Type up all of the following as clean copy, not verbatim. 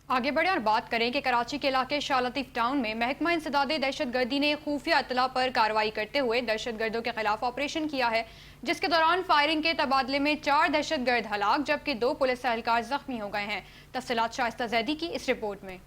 आगे बढ़े और बात करें कि कराची के इलाके शाह लतीफ टाउन में महकमा इंसदादे दहशत गर्दी ने खुफिया इत्तला पर कार्रवाई करते हुए दहशत गर्दों के खिलाफ ऑपरेशन किया है, जिसके दौरान फायरिंग के तबादले में 4 दहशत गर्द हलाक जबकि 2 पुलिस एहलकार जख्मी हो गए हैं। तफसीलात शाइस्ता जैदी की इस रिपोर्ट में।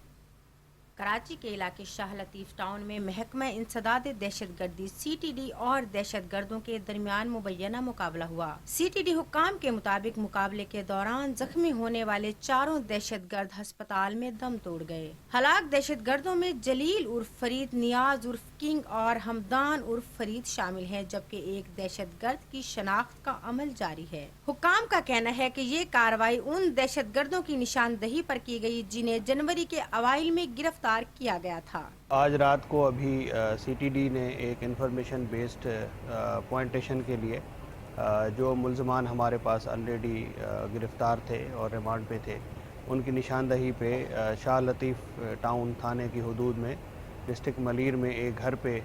कराची के इलाके शाह लतीफ टाउन में महकमा इंसदाद दहशत गर्दी CTD और दहशत गर्दों के दरमियान मुबैना मुकाबला हुआ। CTD हुक्काम के मुताबिक मुकाबले के दौरान जख्मी होने वाले 4 दहशत गर्द अस्पताल में दम तोड़ गए। हलाक दहशत गर्दों में जलील उर्फ फरीद, नियाज उर्फ किंग और हमदान उर्फ फरीद शामिल हैं, जबकि एक दहशत गर्द की शनाख्त का अमल जारी है। हुक्काम का कहना है कि ये कार्रवाई उन दहशत गर्दों की निशानदही पर की गई जिन्हें जनवरी के अवाइल में गिरफ्तार किया गया था। आज रात को अभी CTD ने एक इंफॉर्मेशन बेस्ड पॉइंटेशन के लिए जो मुल्ज़मान हमारे पास ऑलरेडी गिरफ़्तार थे और रिमांड पे थे, उनकी निशानदही पे शाह लतीफ़ टाउन थाने की हदूद में डिस्ट्रिक्ट मलीर में एक घर पे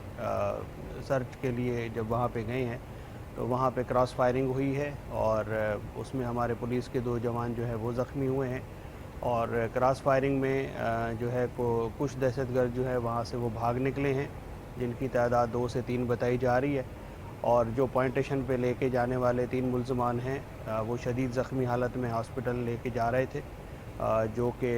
सर्च के लिए जब वहाँ पे गए हैं तो वहाँ पे क्रॉस फायरिंग हुई है और उसमें हमारे पुलिस के 2 जवान जो है वो ज़ख्मी हुए हैं और क्रॉस फायरिंग में जो है कुछ दहशतगर्द जो है वहाँ से वो भाग निकले हैं, जिनकी तादाद 2 से 3 बताई जा रही है और जो पॉइंटेशन पे लेके जाने वाले 3 मुल्ज़मान हैं वो शदीद ज़ख्मी हालत में हॉस्पिटल लेके जा रहे थे, जो कि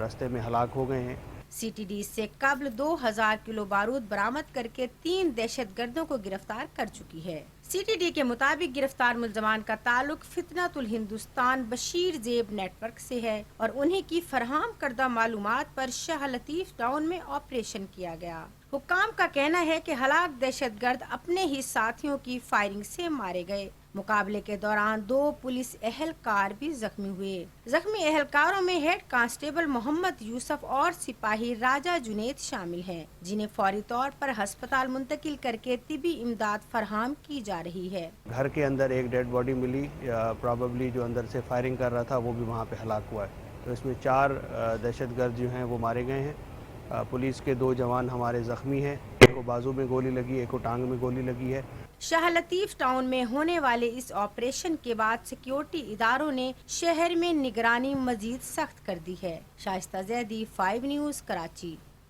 रास्ते में हलाक हो गए हैं। CTD से कबल 2000 किलो बारूद बरामद करके 3 दहशत गर्दों को गिरफ्तार कर चुकी है। CTD के मुताबिक गिरफ्तार मुल्ज़मान का ताल्लुक फितनतुल हिंदुस्तान बशीर जेब नेटवर्क से है और उन्हीं की फरहम करदा मालूमात पर शाह लतीफ टाउन में ऑपरेशन किया गया। हुक्काम का कहना है कि हलाक दहशत गर्द अपने ही साथियों की फायरिंग से मारे गए। मुकाबले के दौरान 2 पुलिस एहलकार भी जख्मी हुए। जख्मी एहलकारों में हेड कांस्टेबल मोहम्मद यूसुफ और सिपाही राजा जुनेद शामिल हैं, जिन्हें फौरी तौर पर अस्पताल मुंतकिल करके तिबी इमदाद फरहम की जा रही है। घर के अंदर एक डेड बॉडी मिली, प्रॉबेबली जो अंदर से फायरिंग कर रहा था वो भी वहाँ पे हलाक हुआ है। तो इसमें 4 दहशतगर्द जो हैं वो मारे गए हैं। पुलिस के 2 जवान हमारे ज़ख्मी हैं, एक को बाजू में गोली लगी, एक को टांग में गोली लगी है। शाह लतीफ टाउन में होने वाले इस ऑपरेशन के बाद सिक्योरिटी इदारों ने शहर में निगरानी मजीद सख्त कर दी है। शाइस्ता जैदी, 5 न्यूज़, कराची।